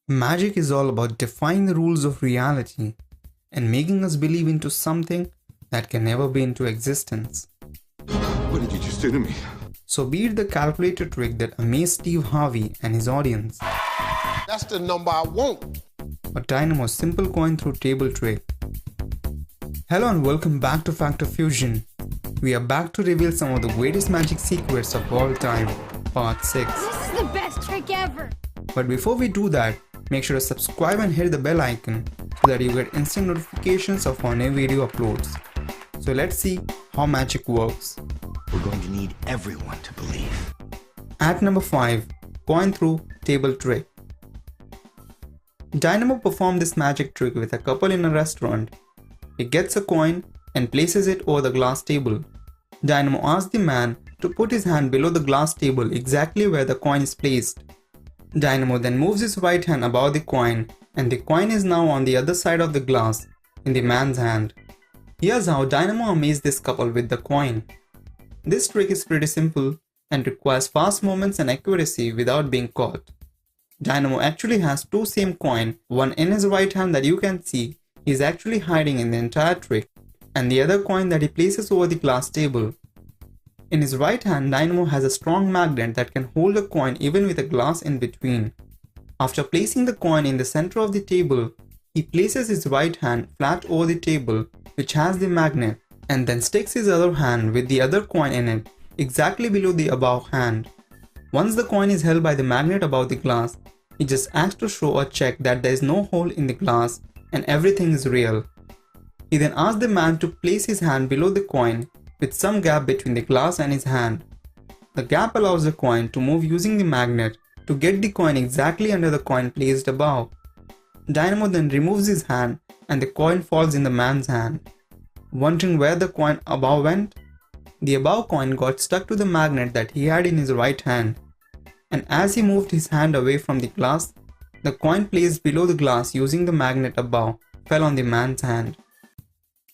Magic is all about defying the rules of reality and making us believe into something that can never be into existence. What did you just do to me? So be it the calculator trick that amazed Steve Harvey and his audience, That's the number I want. or Dynamo's simple coin through table trick. Hello and welcome back to Factor Fusion. We are back to reveal some of the greatest magic secrets of all time, part 6. This is the best trick ever! But before we do that, make sure to subscribe and hit the bell icon so that you get instant notifications of our new video uploads. So let's see how magic works. We're going to need everyone to believe. At number 5, coin through table trick. Dynamo performed this magic trick with a couple in a restaurant. He gets a coin and places it over the glass table. Dynamo asks the man to put his hand below the glass table exactly where the coin is placed. Dynamo then moves his right hand above the coin and the coin is now on the other side of the glass in the man's hand. Here's how Dynamo amazed this couple with the coin. This trick is pretty simple and requires fast movements and accuracy without being caught. Dynamo actually has two same coin, one in his right hand that you can see he is actually hiding in the entire trick, and the other coin that he places over the glass table. In his right hand, Dynamo has a strong magnet that can hold a coin even with a glass in between. After placing the coin in the center of the table, he places his right hand flat over the table which has the magnet and then sticks his other hand with the other coin in it exactly below the above hand. Once the coin is held by the magnet above the glass, he just acts to show a check that there is no hole in the glass and everything is real. He then asks the man to place his hand below the coin with some gap between the glass and his hand. The gap allows the coin to move using the magnet to get the coin exactly under the coin placed above. Dynamo then removes his hand and the coin falls in the man's hand. Wondering where the coin above went? The above coin got stuck to the magnet that he had in his right hand, and as he moved his hand away from the glass, the coin placed below the glass using the magnet above fell on the man's hand.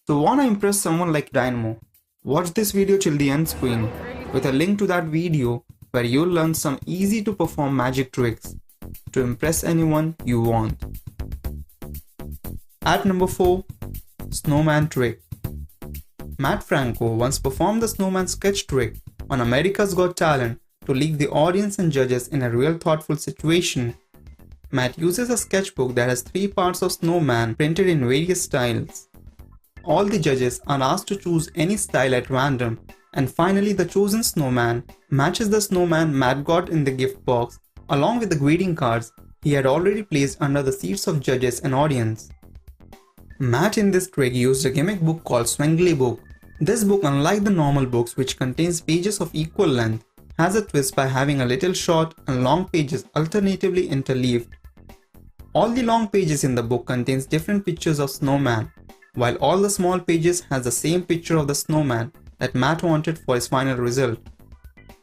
So wanna impress someone like Dynamo? Watch this video till the end screen with a link to that video where you'll learn some easy to perform magic tricks to impress anyone you want. At number 4, Snowman Trick. Matt Franco once performed the snowman sketch trick on America's Got Talent to leave the audience and judges in a real thoughtful situation. Matt uses a sketchbook that has 3 parts of snowman printed in various styles. All the judges are asked to choose any style at random, and finally the chosen snowman matches the snowman Matt got in the gift box along with the greeting cards he had already placed under the seats of judges and audience. Matt in this trick used a gimmick book called Swengly Book. This book, unlike the normal books which contains pages of equal length, has a twist by having a little short and long pages alternatively interleaved. All the long pages in the book contains different pictures of snowman, while all the small pages has the same picture of the snowman that Matt wanted for his final result.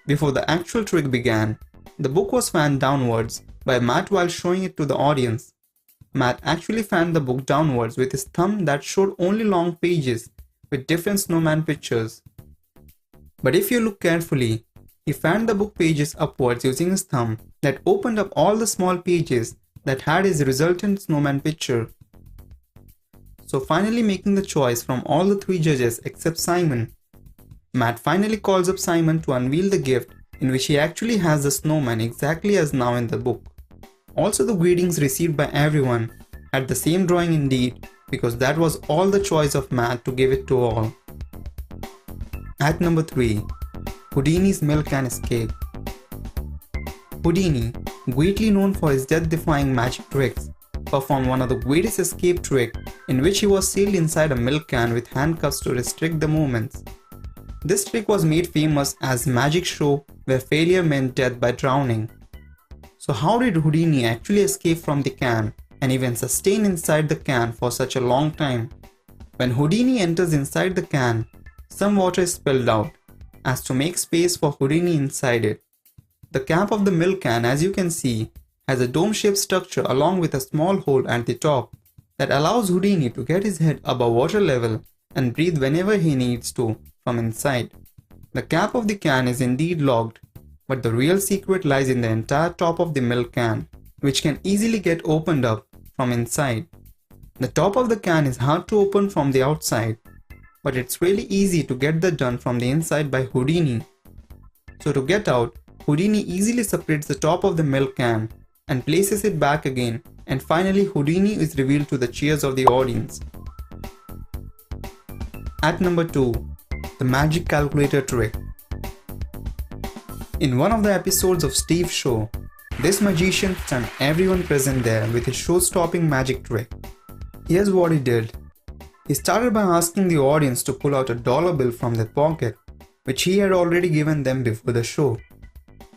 Before the actual trick began, the book was fanned downwards by Matt while showing it to the audience. Matt actually fanned the book downwards with his thumb that showed only long pages with different snowman pictures. But if you look carefully, he fanned the book pages upwards using his thumb that opened up all the small pages that had his resultant snowman picture. So finally making the choice from all the 3 judges except Simon, Matt finally calls up Simon to unveil the gift in which he actually has the snowman exactly as now in the book. Also the greetings received by everyone had the same drawing indeed, because that was all the choice of Matt to give it to all. At number 3, Houdini's Milk Can Escape. Houdini, greatly known for his death-defying magic tricks, performed one of the greatest escape tricks in which he was sealed inside a milk can with handcuffs to restrict the movements. This trick was made famous as magic show where failure meant death by drowning. So how did Houdini actually escape from the can and even sustain inside the can for such a long time? When Houdini enters inside the can, some water is spilled out as to make space for Houdini inside it. The cap of the milk can, as you can see, has a dome-shaped structure along with a small hole at the top that allows Houdini to get his head above water level and breathe whenever he needs to from inside. The cap of the can is indeed locked, but the real secret lies in the entire top of the milk can. which can easily get opened up from inside. The top of the can is hard to open from the outside, but it's really easy to get that done from the inside by Houdini. So to get out, Houdini easily separates the top of the milk can and places it back again, and finally Houdini is revealed to the cheers of the audience. At number 2, the magic calculator trick. In one of the episodes of Steve's show, this magician stunned everyone present there with his show-stopping magic trick. Here's what he did. He started by asking the audience to pull out a dollar bill from their pocket, which he had already given them before the show.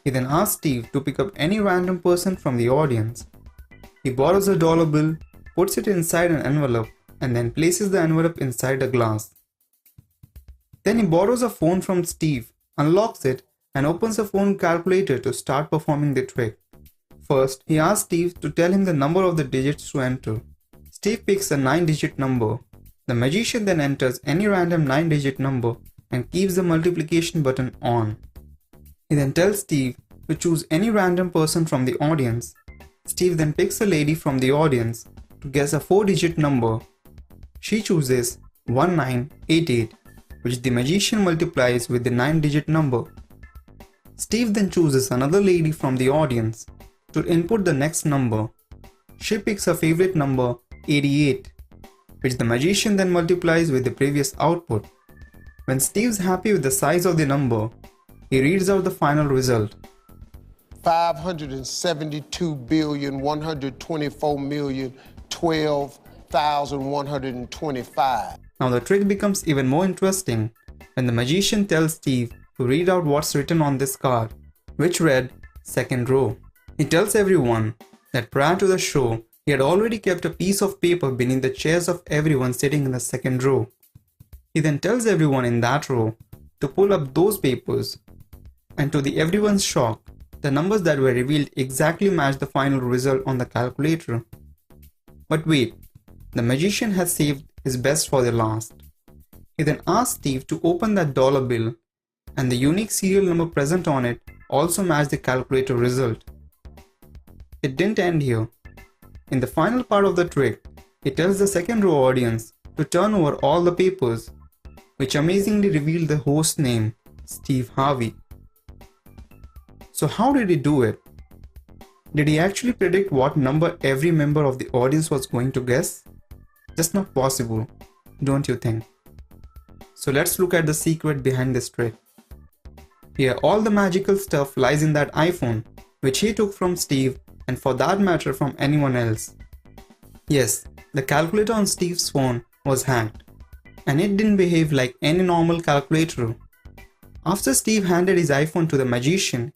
He then asked Steve to pick up any random person from the audience. He borrows a dollar bill, puts it inside an envelope, and then places the envelope inside a glass. Then he borrows a phone from Steve, unlocks it, and opens a phone calculator to start performing the trick. First, he asks Steve to tell him the number of the digits to enter. Steve picks a 9-digit number. The magician then enters any random 9-digit number and keeps the multiplication button on. He then tells Steve to choose any random person from the audience. Steve then picks a lady from the audience to guess a 4-digit number. She chooses 1988, which the magician multiplies with the 9-digit number. Steve then chooses another lady from the audience to input the next number. She picks her favorite number 88, which the magician then multiplies with the previous output. When Steve's happy with the size of the number, he reads out the final result. 572,124,012,125. Now the trick becomes even more interesting when the magician tells Steve to read out what's written on this card, which read second row. He tells everyone that prior to the show, he had already kept a piece of paper beneath the chairs of everyone sitting in the second row. He then tells everyone in that row to pull up those papers, and to everyone's shock, the numbers that were revealed exactly matched the final result on the calculator. But wait, the magician has saved his best for the last. He then asked Steve to open that dollar bill, and the unique serial number present on it also matched the calculator result. It didn't end here. In the final part of the trick, he tells the second row audience to turn over all the papers, which amazingly revealed the host's name, Steve Harvey. So how did he do it? Did he actually predict what number every member of the audience was going to guess? Just not possible, don't you think? So let's look at the secret behind this trick. Here, all the magical stuff lies in that iPhone, which he took from Steve, and for that matter from anyone else. Yes, the calculator on Steve's phone was hacked, and it didn't behave like any normal calculator. After Steve handed his iPhone to the magician,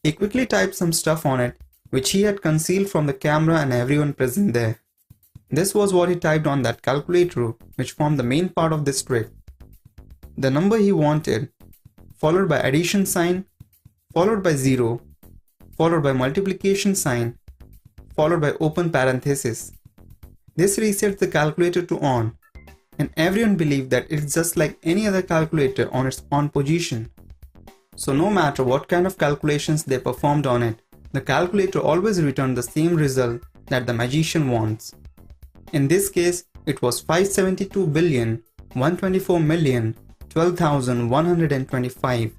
he quickly typed some stuff on it which he had concealed from the camera and everyone present there. This was what he typed on that calculator, which formed the main part of this trick. The number he wanted, followed by addition sign, followed by 0, followed by multiplication sign, followed by open parenthesis. This resets the calculator to on, and everyone believed that it's just like any other calculator on its on position. So no matter what kind of calculations they performed on it, the calculator always returned the same result that the magician wants. In this case, it was 572,124,012,125.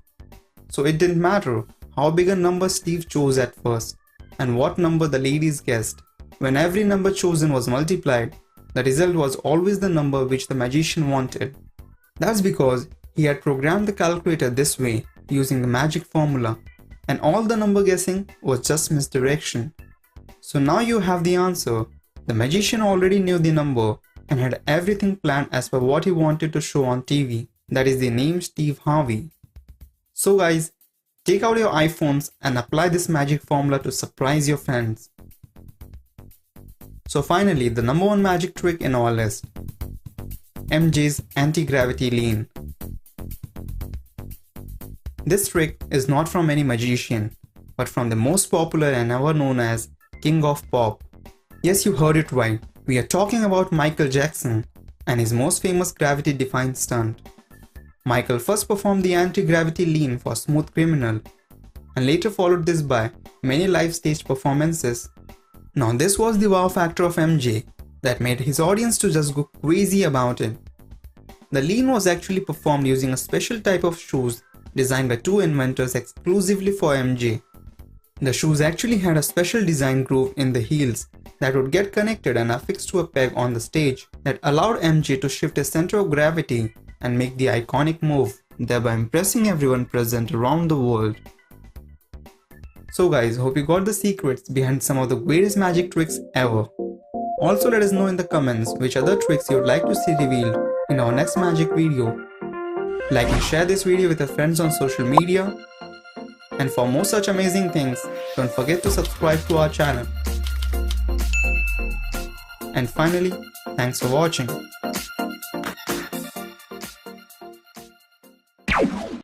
So it didn't matter how big a number Steve chose at first and what number the ladies guessed. When every number chosen was multiplied, the result was always the number which the magician wanted. That's because he had programmed the calculator this way using the magic formula, and all the number guessing was just misdirection. So now you have the answer. The magician already knew the number and had everything planned as per what he wanted to show on TV, that is the name Steve Harvey. So guys, take out your iPhones and apply this magic formula to surprise your friends. So finally, the number one magic trick in our list, MJ's anti-gravity lean. This trick is not from any magician, but from the most popular and ever known as King of Pop. Yes, you heard it right. We are talking about Michael Jackson and his most famous gravity-defying stunt. Michael first performed the anti-gravity lean for Smooth Criminal and later followed this by many live stage performances Now this was the wow factor of MJ that made his audience to just go crazy about it. The lean was actually performed using a special type of shoes designed by two inventors exclusively for MJ. The shoes actually had a special design groove in the heels that would get connected and affixed to a peg on the stage that allowed MJ to shift his center of gravity and make the iconic move, thereby impressing everyone present around the world. So guys, hope you got the secrets behind some of the greatest magic tricks ever. Also let us know in the comments which other tricks you would like to see revealed in our next magic video. Like and share this video with your friends on social media. And for more such amazing things, don't forget to subscribe to our channel. And finally, thanks for watching.